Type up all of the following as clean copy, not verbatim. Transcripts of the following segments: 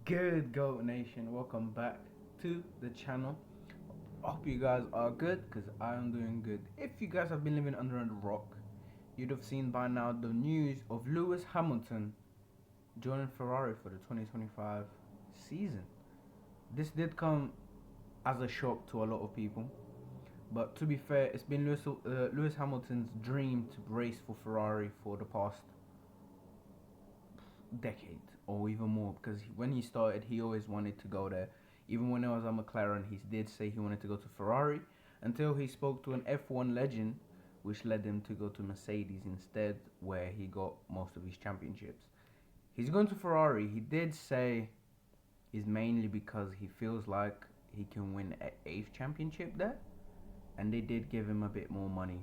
Good Go Nation, welcome back to the channel. Hope you guys are good because I am doing good. If you guys have been living under a rock, you'd have seen by now the news of Lewis Hamilton joining Ferrari for the 2025 season. This did come as a shock to a lot of people, but to be fair, it's been Lewis Hamilton's dream to race for Ferrari for the past decade or even more because when he started he always wanted to go there. Even when he was at McLaren he did say he wanted to go to Ferrari until he spoke to an F1 legend, which led him to go to Mercedes instead, where he got most of his championships. He's going to Ferrari, he did say, is mainly because he feels like he can win an 8th championship there, and they did give him a bit more money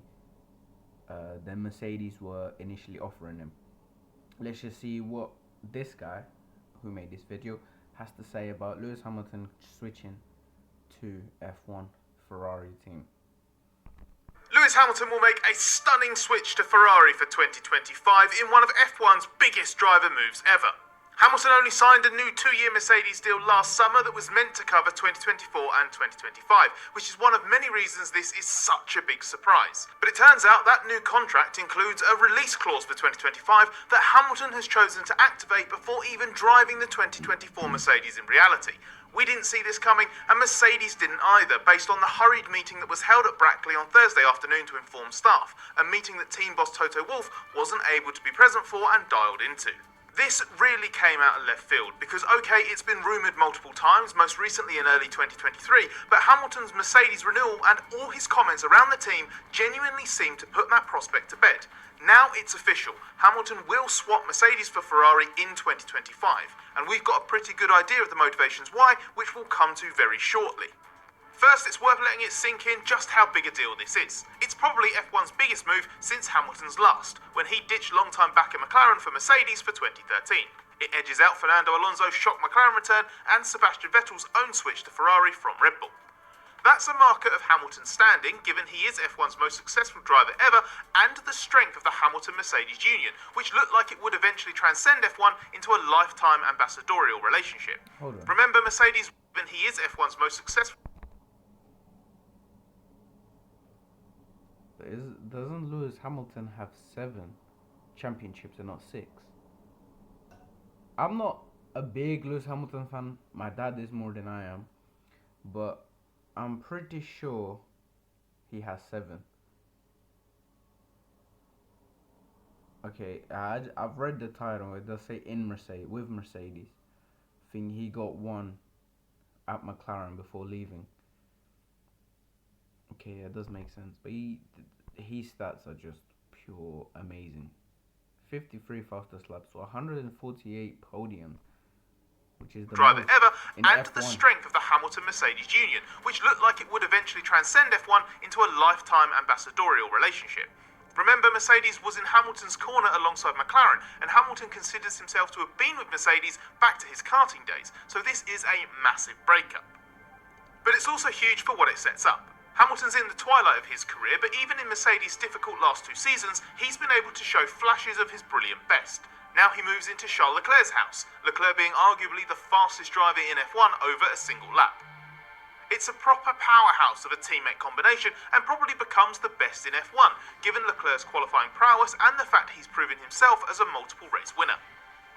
than Mercedes were initially offering him. Let's just see what this guy who made this video has to say about Lewis Hamilton switching to F1 Ferrari team. Lewis Hamilton will make a stunning switch to Ferrari for 2025 in one of F1's biggest driver moves ever. Hamilton only signed a new 2-year Mercedes deal last summer that was meant to cover 2024 and 2025, which is one of many reasons this is such a big surprise. But it turns out that new contract includes a release clause for 2025 that Hamilton has chosen to activate before even driving the 2024 Mercedes in reality. We didn't see this coming, and Mercedes didn't either, based on the hurried meeting that was held at Brackley on Thursday afternoon to inform staff, a meeting that team boss Toto Wolff wasn't able to be present for and dialed into. This really came out of left field because, okay, it's been rumoured multiple times, most recently in early 2023, but Hamilton's Mercedes renewal and all his comments around the team genuinely seemed to put that prospect to bed. Now it's official. Hamilton will swap Mercedes for Ferrari in 2025, and we've got a pretty good idea of the motivations why, which we'll come to very shortly. First, it's worth letting it sink in just how big a deal this is. It's probably F1's biggest move since Hamilton's last, when he ditched longtime backer McLaren for Mercedes for 2013. It edges out Fernando Alonso's shock McLaren return and Sebastian Vettel's own switch to Ferrari from Red Bull. That's a marker of Hamilton's standing, given he is F1's most successful driver ever, and the strength of the Hamilton-Mercedes union, which looked like it would eventually transcend F1 into a lifetime ambassadorial relationship. Remember, Mercedes, given he is F1's most successful... Doesn't Lewis Hamilton have 7 championships and not 6? I'm not a big Lewis Hamilton fan. My dad is more than I am, but I'm pretty sure he has 7. Okay, I've read the title. It does say in Mercedes, with Mercedes. I think he got 1 at McLaren before leaving. Okay, that does make sense. But his stats are just pure amazing. 53 fastest laps, so 148 podiums, which is the driver most ever, in and F1. The strength of the Hamilton-Mercedes union, which looked like it would eventually transcend F1 into a lifetime ambassadorial relationship. Remember, Mercedes was in Hamilton's corner alongside McLaren, and Hamilton considers himself to have been with Mercedes back to his karting days, so this is a massive breakup. But it's also huge for what it sets up. Hamilton's in the twilight of his career, but even in Mercedes' difficult last 2 seasons, he's been able to show flashes of his brilliant best. Now he moves into Charles Leclerc's house, Leclerc being arguably the fastest driver in F1 over a single lap. It's a proper powerhouse of a teammate combination and probably becomes the best in F1, given Leclerc's qualifying prowess and the fact he's proven himself as a multiple race winner.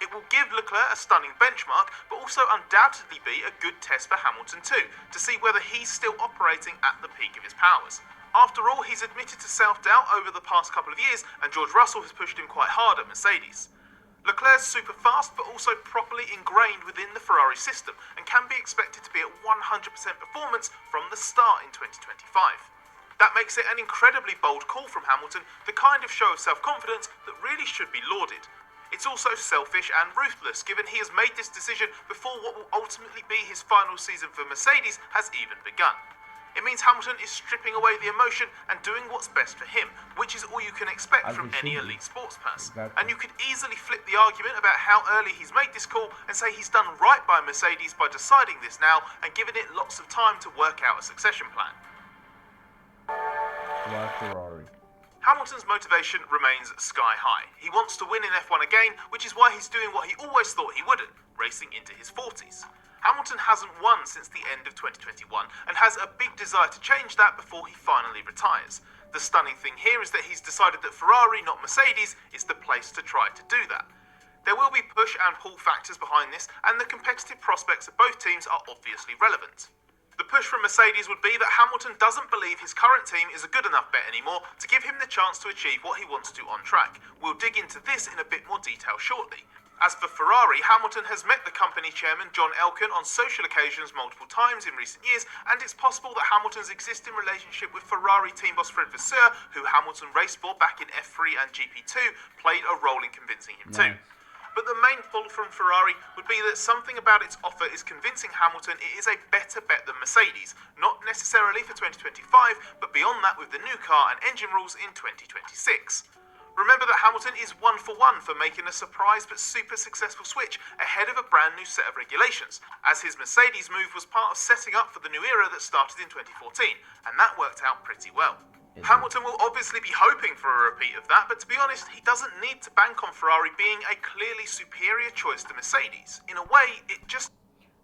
It will give Leclerc a stunning benchmark, but also undoubtedly be a good test for Hamilton too, to see whether he's still operating at the peak of his powers. After all, he's admitted to self-doubt over the past couple of years, and George Russell has pushed him quite hard at Mercedes. Leclerc's super fast, but also properly ingrained within the Ferrari system, and can be expected to be at 100% performance from the start in 2025. That makes it an incredibly bold call from Hamilton, the kind of show of self-confidence that really should be lauded. It's also selfish and ruthless, given he has made this decision before what will ultimately be his final season for Mercedes has even begun. It means Hamilton is stripping away the emotion and doing what's best for him, which is all you can expect from any elite sports person. Exactly. And you could easily flip the argument about how early he's made this call and say he's done right by Mercedes by deciding this now and giving it lots of time to work out a succession plan. Why Ferrari? Hamilton's motivation remains sky high. He wants to win in F1 again, which is why he's doing what he always thought he wouldn't, racing into his 40s. Hamilton hasn't won since the end of 2021 and has a big desire to change that before he finally retires. The stunning thing here is that he's decided that Ferrari, not Mercedes, is the place to try to do that. There will be push and pull factors behind this, and the competitive prospects of both teams are obviously relevant. The push from Mercedes would be that Hamilton doesn't believe his current team is a good enough bet anymore to give him the chance to achieve what he wants to on track. We'll dig into this in a bit more detail shortly. As for Ferrari, Hamilton has met the company chairman John Elkann on social occasions multiple times in recent years, and it's possible that Hamilton's existing relationship with Ferrari team boss Fred Vasseur, who Hamilton raced for back in F3 and GP2, played a role in convincing him too. But the main pull from Ferrari would be that something about its offer is convincing Hamilton it is a better bet than Mercedes, not necessarily for 2025, but beyond that with the new car and engine rules in 2026. Remember that Hamilton is 1 for 1 for making a surprise but super successful switch ahead of a brand new set of regulations, as his Mercedes move was part of setting up for the new era that started in 2014, and that worked out pretty well. Hamilton will obviously be hoping for a repeat of that, but to be honest, he doesn't need to bank on Ferrari being a clearly superior choice to Mercedes. In a way, it just...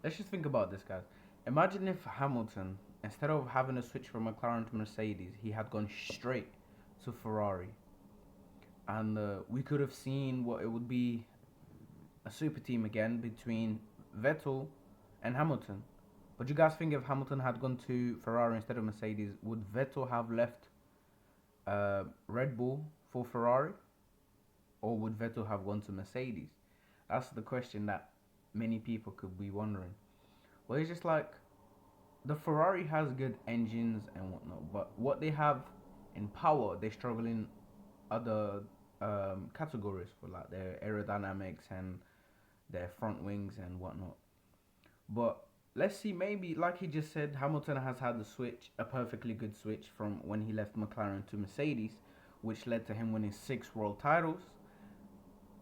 Let's just think about this, guys. Imagine if Hamilton, instead of having a switch from McLaren to Mercedes, he had gone straight to Ferrari. And we could have seen what it would be, a super team again between Vettel and Hamilton. But you guys think if Hamilton had gone to Ferrari instead of Mercedes, would Vettel have left Red Bull for Ferrari? Or would Vettel have gone to Mercedes? That's the question that many people could be wondering. Well, it's just like, the Ferrari has good engines and whatnot, but what they have in power, they struggle in other categories, for like their aerodynamics and their front wings and whatnot. But let's see, maybe like he just said, Hamilton has had a perfectly good switch from when he left McLaren to Mercedes, which led to him winning 6 world titles.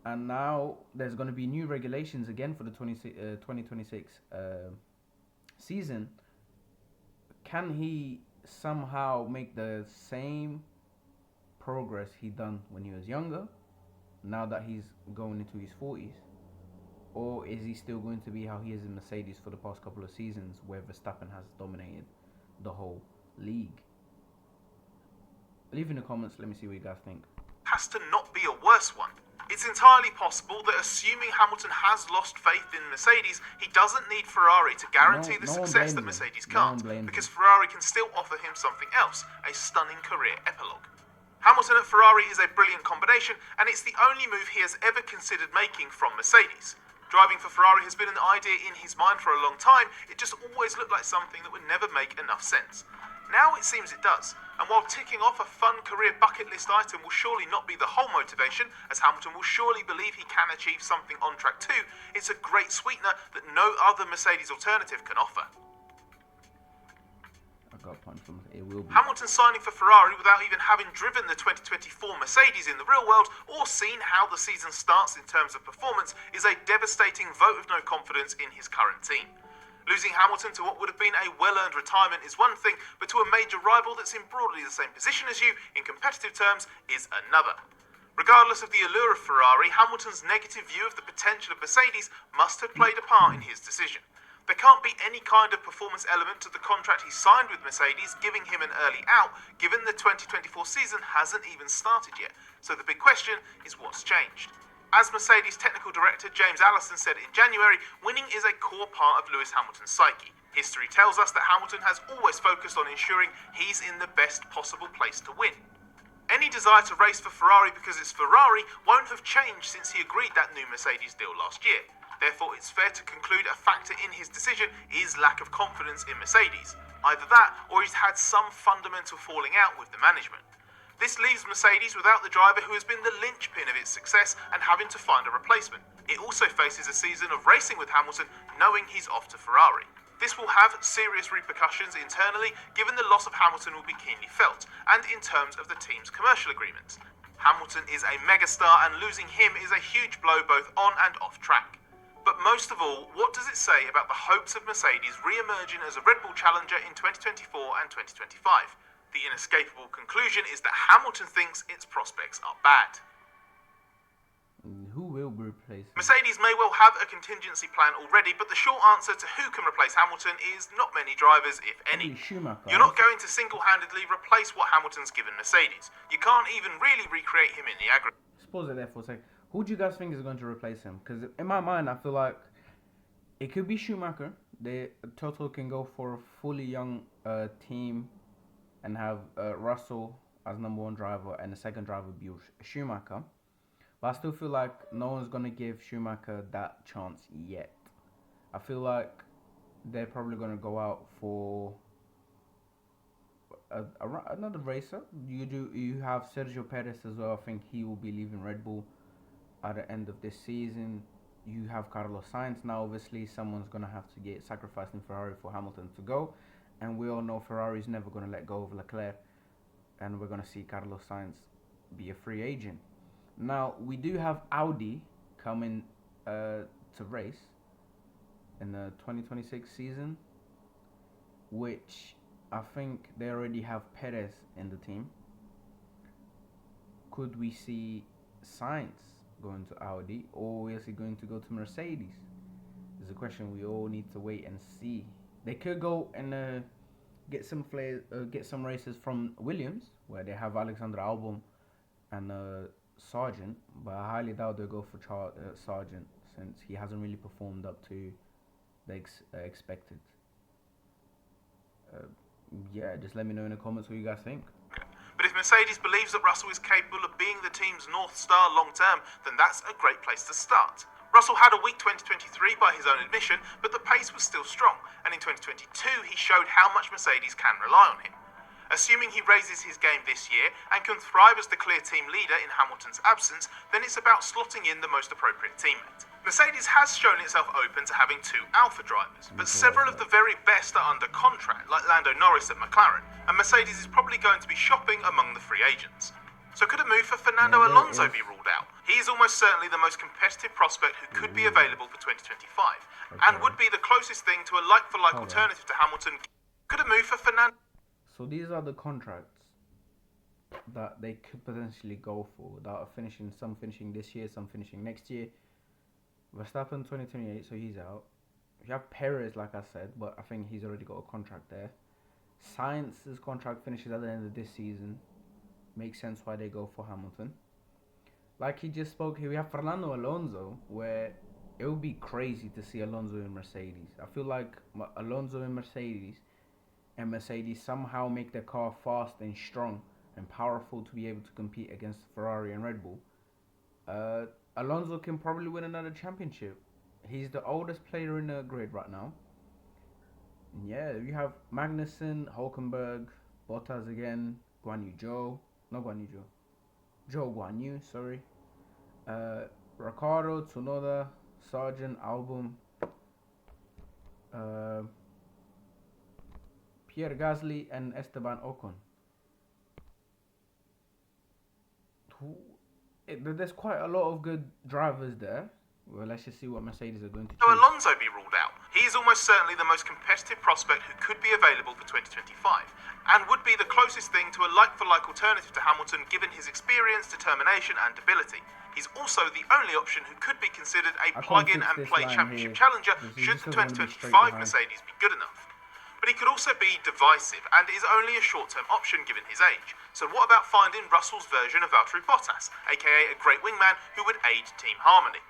And now there's going to be new regulations again for the 2026 season. Can he somehow make the same progress he done when he was younger, now that he's going into his 40s? Or is he still going to be how he is in Mercedes for the past couple of seasons, where Verstappen has dominated the whole league? Leave in the comments, let me see what you guys think. Has to not be a worse one. It's entirely possible that, assuming Hamilton has lost faith in Mercedes, he doesn't need Ferrari to guarantee the success that Mercedes can't, because Ferrari can still offer him something else, a stunning career epilogue. Hamilton at Ferrari is a brilliant combination, and it's the only move he has ever considered making from Mercedes. Driving for Ferrari has been an idea in his mind for a long time, it just always looked like something that would never make enough sense. Now it seems it does, and while ticking off a fun career bucket list item will surely not be the whole motivation, as Hamilton will surely believe he can achieve something on track too, it's a great sweetener that no other Mercedes alternative can offer. Hamilton signing for Ferrari without even having driven the 2024 Mercedes in the real world or seen how the season starts in terms of performance is a devastating vote of no confidence in his current team. Losing Hamilton to what would have been a well-earned retirement is one thing, but to a major rival that's in broadly the same position as you in competitive terms is another. Regardless of the allure of Ferrari, Hamilton's negative view of the potential of Mercedes must have played a part in his decision. There can't be any kind of performance element to the contract he signed with Mercedes giving him an early out, given the 2024 season hasn't even started yet. So the big question is, what's changed? As Mercedes technical director James Allison said in January, winning is a core part of Lewis Hamilton's psyche. History tells us that Hamilton has always focused on ensuring he's in the best possible place to win. Any desire to race for Ferrari because it's Ferrari won't have changed since he agreed that new Mercedes deal last year. Therefore, it's fair to conclude a factor in his decision is lack of confidence in Mercedes. Either that, or he's had some fundamental falling out with the management. This leaves Mercedes without the driver who has been the linchpin of its success and having to find a replacement. It also faces a season of racing with Hamilton, knowing he's off to Ferrari. This will have serious repercussions internally, given the loss of Hamilton will be keenly felt, and in terms of the team's commercial agreements. Hamilton is a megastar, and losing him is a huge blow both on and off track. But most of all, what does it say about the hopes of Mercedes re-emerging as a Red Bull challenger in 2024 and 2025? The inescapable conclusion is that Hamilton thinks its prospects are bad. Who will replace him? Mercedes may well have a contingency plan already, but the short answer to who can replace Hamilton is not many drivers, if any. Probably Schumacher. You're not going to single-handedly replace what Hamilton's given Mercedes. You can't even really recreate him in the aggregate. Let's pause it there for a second. Who do you guys think is going to replace him? Because in my mind, I feel like it could be Schumacher. Total can go for a fully young team and have Russell as number one driver, and the second driver be Schumacher. But I still feel like no one's going to give Schumacher that chance yet. I feel like they're probably going to go out for another racer. You have Sergio Perez as well. I think he will be leaving Red Bull at the end of this season. You have Carlos Sainz now. Obviously, someone's going to have to get sacrificed in Ferrari for Hamilton to go. And we all know Ferrari's never going to let go of Leclerc. And we're going to see Carlos Sainz be a free agent. Now, we do have Audi coming to race in the 2026 season, which I think they already have Perez in the team. Could we see Sainz going to Audi, or is he going to go to Mercedes? It's a question we all need to wait and see. They could go and get some races from Williams, where they have Alexander Albon and Sargent, but I highly doubt they'll go for Sargent, since he hasn't really performed up to the expected. Yeah, just let me know in the comments what you guys think. But if Mercedes believes that Russell is capable of being the team's North Star long term, then that's a great place to start. Russell had a weak 2023 by his own admission, but the pace was still strong, and in 2022 he showed how much Mercedes can rely on him. Assuming he raises his game this year and can thrive as the clear team leader in Hamilton's absence, then it's about slotting in the most appropriate teammate. Mercedes has shown itself open to having two Alpha drivers, but several of the very best are under contract, like Lando Norris at McLaren, and Mercedes is probably going to be shopping among the free agents. So could a move for Fernando Alonso be ruled out? He is almost certainly the most competitive prospect who could be available for 2025, and would be the closest thing to a like-for-like alternative to Hamilton. Could a move for Fernando... So these are the contracts that they could potentially go for, that are finishing, some finishing this year, some finishing next year. Verstappen 2028, so he's out. You have Perez, like I said, but I think he's already got a contract there. Sainz's contract finishes at the end of this season. Makes sense why they go for Hamilton. Like he just spoke here, we have Fernando Alonso, where it would be crazy to see Alonso in Mercedes. I feel like Alonso in Mercedes, and Mercedes somehow make their car fast and strong and powerful to be able to compete against Ferrari and Red Bull. Alonso can probably win another championship. He's the oldest player in the grid right now. And yeah, you have Magnussen, Hulkenberg, Bottas again, Joe Guan Yu, sorry. Ricciardo, Tsunoda, Sargent, Albon, Pierre Gasly, and Esteban Ocon. There's quite a lot of good drivers there. Well, let's just see what Mercedes are going to choose. So Alonso be ruled out. He is almost certainly the most competitive prospect who could be available for 2025, and would be the closest thing to a like-for-like alternative to Hamilton given his experience, determination and ability. He's also the only option who could be considered a plug-in and play championship challenger should the 2025 Mercedes be good enough. But he could also be divisive and is only a short-term option given his age. So what about finding Russell's version of Valtteri Bottas, aka a great wingman who would aid team harmony?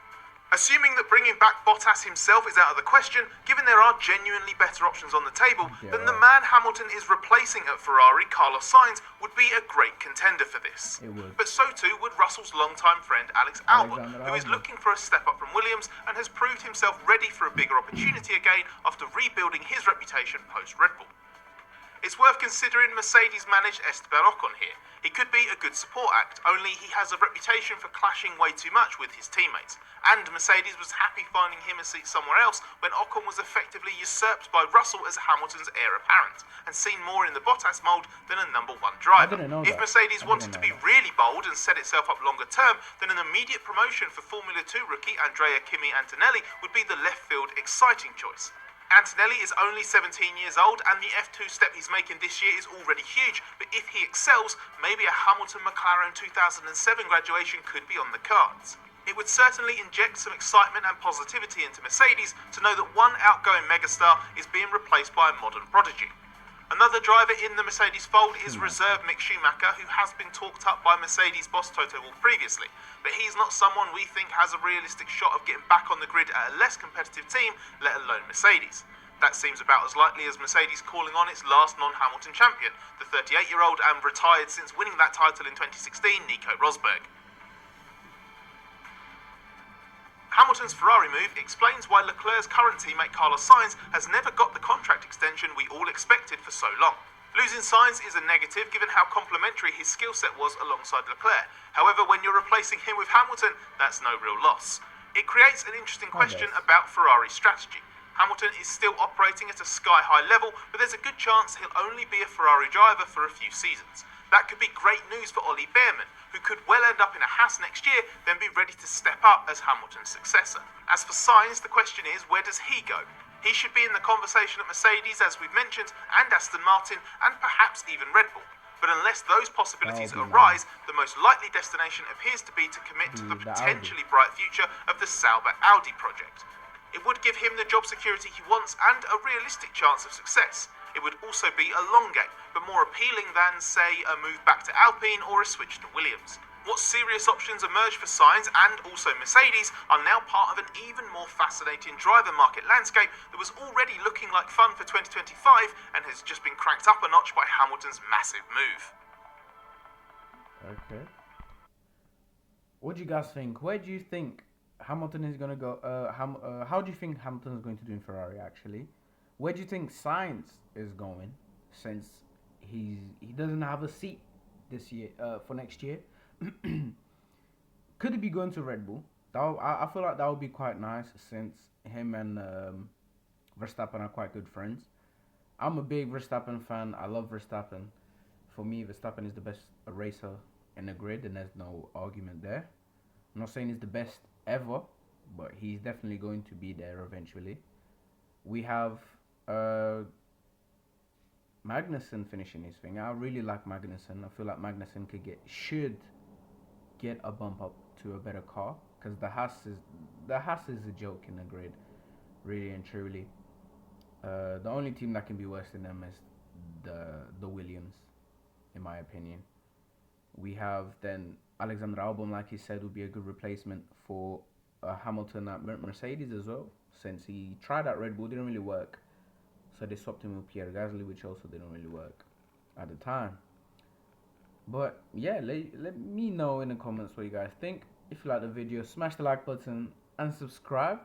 Assuming that bringing back Bottas himself is out of the question, given there are genuinely better options on the table, then the man Hamilton is replacing at Ferrari, Carlos Sainz, would be a great contender for this. But so too would Russell's longtime friend Alex Albon, who is looking for a step up from Williams and has proved himself ready for a bigger opportunity again after rebuilding his reputation post-Red Bull. It's worth considering Mercedes-managed Esteban Ocon here. He could be a good support act, only he has a reputation for clashing way too much with his teammates. And Mercedes was happy finding him a seat somewhere else when Ocon was effectively usurped by Russell as Hamilton's heir apparent, and seen more in the Bottas mould than a number one driver. If Mercedes wanted to be really bold and set itself up longer term, then an immediate promotion for Formula 2 rookie Andrea Kimi Antonelli would be the left field exciting choice. Antonelli is only 17 years old, and the F2 step he's making this year is already huge, but if he excels, maybe a Hamilton-McLaren 2007 graduation could be on the cards. It would certainly inject some excitement and positivity into Mercedes to know that one outgoing megastar is being replaced by a modern prodigy. Another driver in the Mercedes fold is reserve Mick Schumacher, who has been talked up by Mercedes boss Toto Wolff previously, but he's not someone we think has a realistic shot of getting back on the grid at a less competitive team, let alone Mercedes. That seems about as likely as Mercedes calling on its last non-Hamilton champion, the 38-year-old and retired since winning that title in 2016, Nico Rosberg. Hamilton's Ferrari move explains why Leclerc's current teammate Carlos Sainz has never got the contract extension we all expected for so long. Losing Sainz is a negative given how complementary his skill set was alongside Leclerc. However, when you're replacing him with Hamilton, that's no real loss. It creates an interesting question about Ferrari's strategy. Hamilton is still operating at a sky-high level, but there's a good chance he'll only be a Ferrari driver for a few seasons. That could be great news for Ollie Behrman, who could well end up in a Haas next year, then be ready to step up as Hamilton's successor. As for Sainz, the question is, where does he go? He should be in the conversation at Mercedes, as we've mentioned, and Aston Martin, and perhaps even Red Bull. But unless those possibilities arise, the most likely destination appears to be to commit to the potentially bright future of the Sauber Audi project. It would give him the job security he wants and a realistic chance of success. It would also be a long game, but more appealing than, say, a move back to Alpine or a switch to Williams. What serious options emerge for Sainz and also Mercedes are now part of an even more fascinating driver market landscape that was already looking like fun for 2025 and has just been cranked up a notch by Hamilton's massive move. Okay. What do you guys think? Where do you think Hamilton is going to go? How do you think Hamilton is going to do in Ferrari, actually? Where do you think Sainz is going, since he doesn't have a seat this year for next year? Could he be going to Red Bull? I feel like that would be quite nice, since him and Verstappen are quite good friends. I'm a big Verstappen fan. I love Verstappen. For me, Verstappen is the best racer in the grid, and there's no argument there. I'm not saying he's the best ever, but he's definitely going to be there eventually. We have Magnussen finishing his thing. I really like Magnussen. I feel like Magnussen should get a bump up to a better car, because the Haas is a joke in the grid, really and truly. The only team that can be worse than them is the Williams, in my opinion. We have then Alexander Albon, like he said, would be a good replacement for Hamilton at Mercedes as well, since he tried at Red Bull, didn't really work. So they swapped him with Pierre Gasly, which also didn't really work at the time. But yeah, let me know in the comments what you guys think. If you like the video, smash the like button and subscribe.